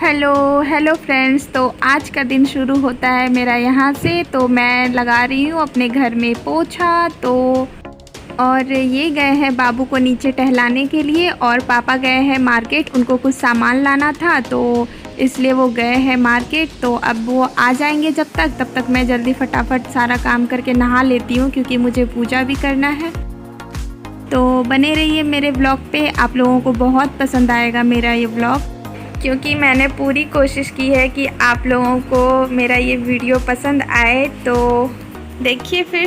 Hello hello friends. तो आज का दिन शुरू होता है मेरा यहाँ से। तो मैं लगा रही हूँ अपने घर में पोछा। तो और ये गए हैं बाबू को नीचे टहलाने के लिए और पापा गए हैं मार्केट, उनको कुछ सामान लाना था तो इसलिए वो गए हैं मार्केट। तो अब वो आ जाएंगे तब तक मैं जल्दी फटाफट सारा काम करके नहा लेती हूँ क्योंकि मुझे पूजा भी करना है। तो बने रहिए मेरे व्लॉग पे, आप लोगों को बहुत पसंद आएगा मेरा ये व्लॉग क्योंकि मैंने पूरी कोशिश की है कि आप लोगों को मेरा ये वीडियो पसंद आए। तो देखिए फिर।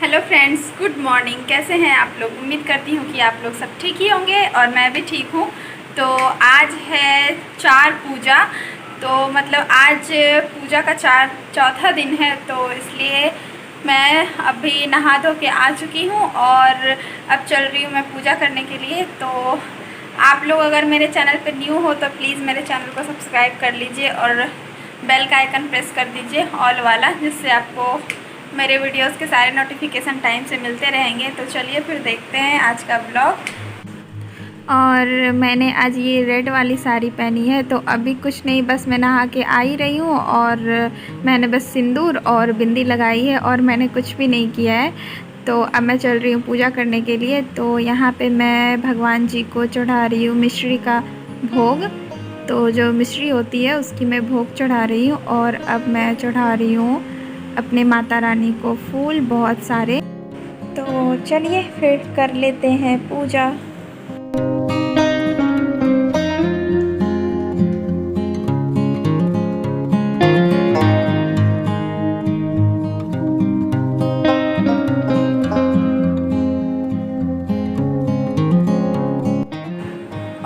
Hello friends, good morning. कैसे हैं आप लोग? उम्मीद करती हूँ कि आप लोग सब ठीक ही होंगे और मैं भी ठीक हूँ। तो आज है चार पूजा, तो मतलब आज पूजा का चौथा दिन है। तो इसलिए मैं अभी नहा धो के आ चुकी हूँ और अब चल रही हूँ मैं पूजा करने के लिए। तो आप लोग अगर मेरे चैनल पे न्यू हो तो प्लीज़ मेरे चैनल को सब्सक्राइब कर लीजिए और बेल का आइकन प्रेस कर दीजिए ऑल वाला, जिससे आपको मेरे वीडियोस के सारे नोटिफिकेशन टाइम से मिलते रहेंगे। तो चलिए फिर देखते हैं आज का ब्लॉग। और मैंने आज ये रेड वाली साड़ी पहनी है। तो अभी कुछ नहीं, बस मैं नहा के आ ही रही हूँ और मैंने बस सिंदूर और बिंदी लगाई है और मैंने कुछ भी नहीं किया है। तो अब मैं चल रही हूँ पूजा करने के लिए। तो यहाँ पे मैं भगवान जी को चढ़ा रही हूँ मिश्री का भोग। तो जो मिश्री होती है उसकी मैं भोग चढ़ा रही हूँ और अब मैं चढ़ा रही हूँ अपने माता रानी को फूल बहुत सारे। तो चलिए फिर कर लेते हैं पूजा।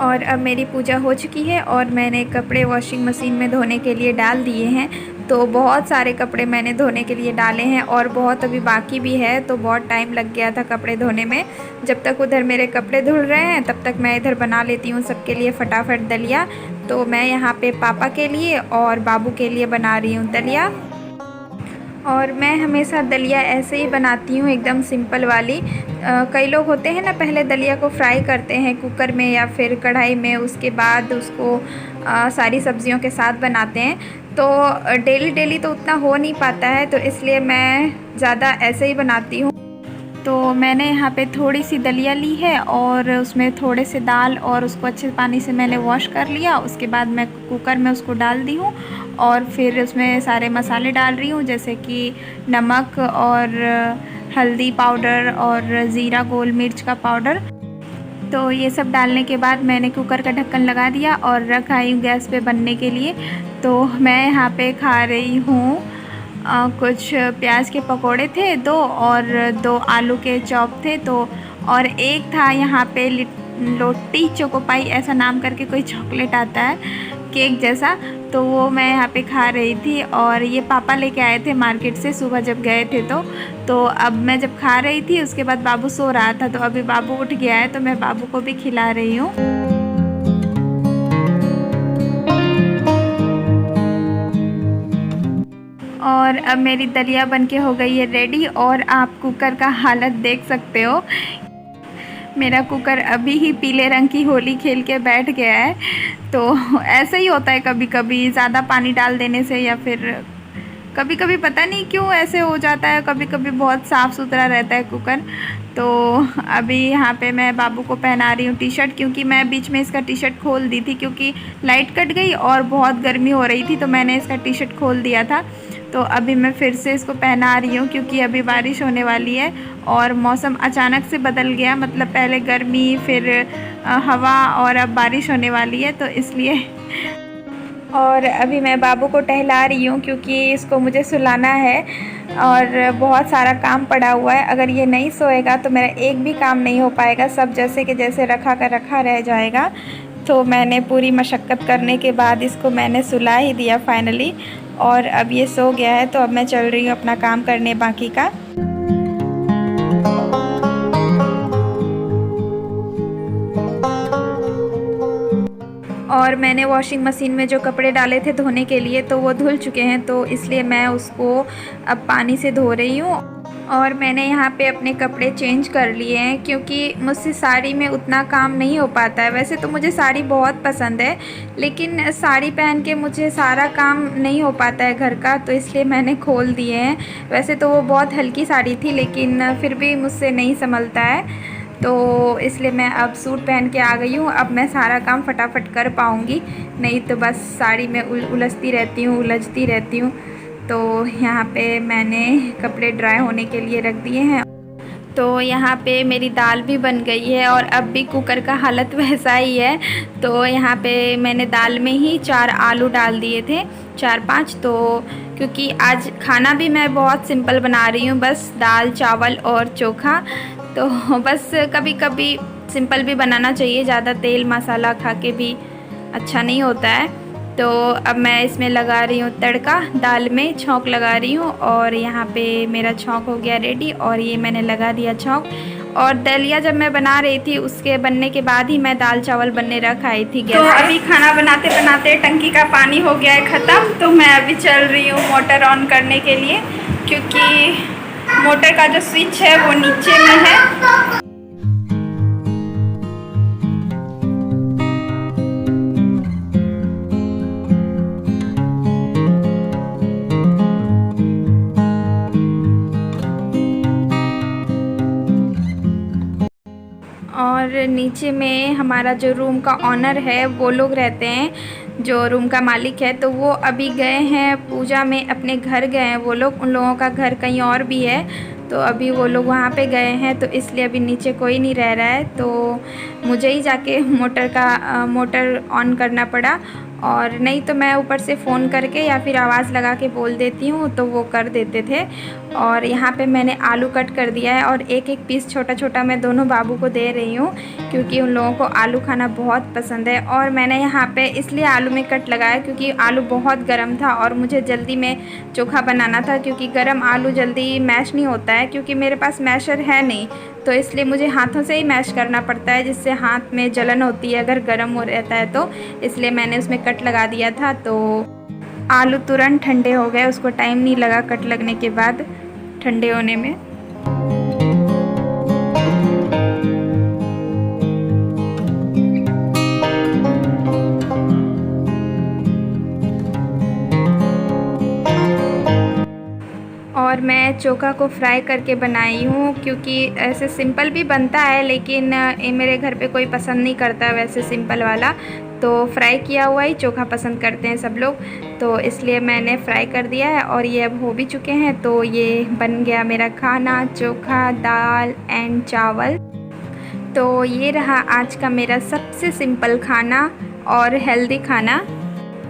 और अब मेरी पूजा हो चुकी है और मैंने कपड़े वॉशिंग मशीन में धोने के लिए डाल दिए हैं। तो बहुत सारे कपड़े मैंने धोने के लिए डाले हैं और बहुत अभी बाकी भी है। तो बहुत टाइम लग गया था कपड़े धोने में। जब तक उधर मेरे कपड़े धुल रहे हैं तब तक मैं इधर बना लेती हूँ सबके लिए फटाफट दलिया। तो मैं यहाँ पे पापा के लिए और बाबू के लिए बना रही हूँ दलिया। और मैं हमेशा दलिया ऐसे ही बनाती हूँ, एकदम सिंपल वाली। कई लोग होते हैं ना, पहले दलिया को फ्राई करते हैं कुकर में या फिर कढ़ाई में, उसके बाद उसको सारी सब्जियों के साथ बनाते हैं। तो डेली डेली तो उतना हो नहीं पाता है, तो इसलिए मैं ज़्यादा ऐसे ही बनाती हूँ। तो मैंने यहाँ पे थोड़ी सी दलिया ली है और उसमें थोड़े से दाल और उसको अच्छे पानी से मैंने वॉश कर लिया। उसके बाद मैं कुकर में उसको डाल दी हूँ और फिर उसमें सारे मसाले डाल रही हूँ, जैसे कि नमक और हल्दी पाउडर और ज़ीरा गोल मिर्च का पाउडर। तो ये सब डालने के बाद मैंने कुकर का ढक्कन लगा दिया और रख आई हूँ गैस पे बनने के लिए। तो मैं यहाँ पे खा रही हूँ कुछ प्याज के पकोड़े थे दो और दो आलू के चॉप थे। तो और एक था यहाँ पे लोटी चोकोपाई ऐसा नाम करके कोई चॉकलेट आता है केक जैसा, तो वो मैं यहाँ पे खा रही थी। और ये पापा लेके आए थे मार्केट से सुबह जब गए थे। तो अब मैं जब खा रही थी उसके बाद बाबू सो रहा था, तो अभी बाबू उठ गया है तो मैं बाबू को भी खिला रही हूँ। और अब मेरी दलिया बनके हो गई है रेडी और आप कुकर का हालत देख सकते हो। मेरा कुकर अभी ही पीले रंग की होली खेल के बैठ गया है। तो ऐसा ही होता है कभी कभी ज़्यादा पानी डाल देने से, या फिर कभी कभी पता नहीं क्यों ऐसे हो जाता है। कभी कभी बहुत साफ़ सुथरा रहता है कुकर। तो अभी यहाँ पे मैं बाबू को पहना रही हूँ टी शर्ट, क्योंकि मैं बीच में इसका टी शर्ट खोल दी थी क्योंकि लाइट कट गई और बहुत गर्मी हो रही थी, तो मैंने इसका टी शर्ट खोल दिया था। तो अभी मैं फिर से इसको पहना रही हूँ क्योंकि अभी बारिश होने वाली है और मौसम अचानक से बदल गया, मतलब पहले गर्मी फिर हवा और अब बारिश होने वाली है, तो इसलिए। और अभी मैं बाबू को टहला रही हूँ क्योंकि इसको मुझे सुलाना है और बहुत सारा काम पड़ा हुआ है। अगर ये नहीं सोएगा तो मेरा एक भी काम नहीं हो पाएगा, सब जैसे कि जैसे रखा का रखा रह जाएगा। तो मैंने पूरी मशक्क़त करने के बाद इसको मैंने सुला ही दिया फाइनली, और अब ये सो गया है। तो अब मैं चल रही हूँ अपना काम करने बाकी का। और मैंने वॉशिंग मशीन में जो कपड़े डाले थे धोने के लिए तो वो धुल चुके हैं, तो इसलिए मैं उसको अब पानी से धो रही हूँ। और मैंने यहाँ पे अपने कपड़े चेंज कर लिए हैं क्योंकि मुझसे साड़ी में उतना काम नहीं हो पाता है। वैसे तो मुझे साड़ी बहुत पसंद है, लेकिन साड़ी पहन के मुझे सारा काम नहीं हो पाता है घर का, तो इसलिए मैंने खोल दिए हैं। वैसे तो वो बहुत हल्की साड़ी थी, लेकिन फिर भी मुझसे नहीं संभलता है, तो इसलिए मैं अब सूट पहन के आ गई हूँ। अब मैं सारा काम फटाफट कर पाऊँगी, नहीं तो बस साड़ी में उलझती रहती हूँ। तो यहाँ पे मैंने कपड़े ड्राई होने के लिए रख दिए हैं। तो यहाँ पे मेरी दाल भी बन गई है और अब भी कुकर का हालत वैसा ही है। तो यहाँ पे मैंने दाल में ही 4 आलू डाल दिए थे, 4-5। तो क्योंकि आज खाना भी मैं बहुत सिंपल बना रही हूँ, बस दाल चावल और चोखा। तो बस कभी कभी सिंपल भी बनाना चाहिए, ज़्यादा तेल मसाला खा के भी अच्छा नहीं होता है। तो अब मैं इसमें लगा रही हूँ तड़का, दाल में छौंक लगा रही हूँ। और यहाँ पे मेरा छौंक हो गया रेडी और ये मैंने लगा दिया छौंक। और दलिया जब मैं बना रही थी उसके बनने के बाद ही मैं दाल चावल बनने रख आई थी गैस। तो अभी खाना बनाते बनाते टंकी का पानी हो गया है ख़त्म, तो मैं अभी चल रही हूँ मोटर ऑन करने के लिए, क्योंकि मोटर का जो स्विच है वो नीचे में है। और नीचे में हमारा जो रूम का ऑनर है वो लोग रहते हैं, जो रूम का मालिक है, तो वो अभी गए हैं पूजा में, अपने घर गए हैं वो लोग। उन लोगों का घर कहीं और भी है, तो अभी वो लोग वहाँ पे गए हैं, तो इसलिए अभी नीचे कोई नहीं रह रहा है। तो मुझे ही जाके मोटर ऑन करना पड़ा, और नहीं तो मैं ऊपर से फ़ोन करके या फिर आवाज़ लगा के बोल देती हूँ तो वो कर देते थे। और यहाँ पे मैंने आलू कट कर दिया है और एक एक पीस छोटा छोटा मैं दोनों बाबू को दे रही हूँ, क्योंकि उन लोगों को आलू खाना बहुत पसंद है। और मैंने यहाँ पे इसलिए आलू में कट लगाया क्योंकि आलू बहुत गर्म था और मुझे जल्दी में चोखा बनाना था, क्योंकि गर्म आलू जल्दी मैश नहीं होता है, क्योंकि मेरे पास मैशर है नहीं, तो इसलिए मुझे हाथों से ही मैश करना पड़ता है, जिससे हाथ में जलन होती है अगर गर्म हो रहता है तो। इसलिए मैंने उसमें कट लगा दिया था, तो आलू तुरंत ठंडे हो गए, उसको टाइम नहीं लगा कट लगने के बाद ठंडे होने में। और मैं चोखा को फ्राई करके बनाई हूँ, क्योंकि ऐसे सिंपल भी बनता है, लेकिन मेरे घर पे कोई पसंद नहीं करता वैसे सिंपल वाला, तो फ्राई किया हुआ ही चोखा पसंद करते हैं सब लोग, तो इसलिए मैंने फ्राई कर दिया है। और ये अब हो भी चुके हैं, तो ये बन गया मेरा खाना, चोखा दाल एंड चावल। तो ये रहा आज का मेरा सबसे सिंपल खाना और हेल्दी खाना।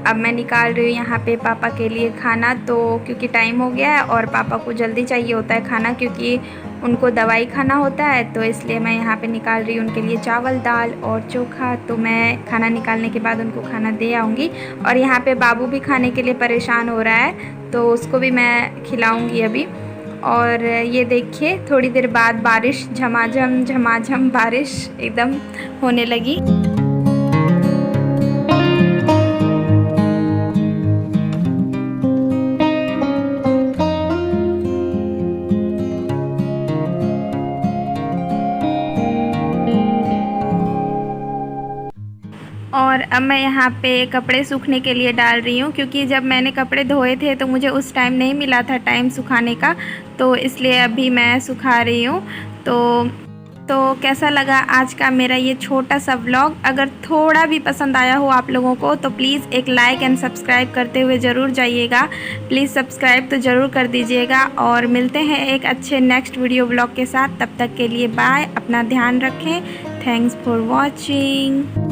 अब मैं निकाल रही हूँ यहाँ पे पापा के लिए खाना, तो क्योंकि टाइम हो गया है और पापा को जल्दी चाहिए होता है खाना, क्योंकि उनको दवाई खाना होता है, तो इसलिए मैं यहाँ पे निकाल रही हूँ उनके लिए चावल दाल और चोखा। तो मैं खाना निकालने के बाद उनको खाना दे आऊँगी। और यहाँ पे बाबू भी खाने के लिए परेशान हो रहा है, तो उसको भी मैं खिलाऊँगी अभी। और ये देखिए थोड़ी देर बाद बारिश, झमाझम बारिश एकदम होने लगी। और अब मैं यहाँ पे कपड़े सूखने के लिए डाल रही हूँ, क्योंकि जब मैंने कपड़े धोए थे तो मुझे उस टाइम नहीं मिला था टाइम सुखाने का, तो इसलिए अभी मैं सुखा रही हूँ। तो कैसा लगा आज का मेरा ये छोटा सा व्लॉग? अगर थोड़ा भी पसंद आया हो आप लोगों को तो प्लीज़ एक लाइक एंड सब्सक्राइब करते हुए ज़रूर जाइएगा। प्लीज़ सब्सक्राइब तो ज़रूर कर दीजिएगा। और मिलते हैं एक अच्छे नेक्स्ट वीडियो व्लॉग के साथ। तब तक के लिए बाय, अपना ध्यान रखें। Thanks for watching.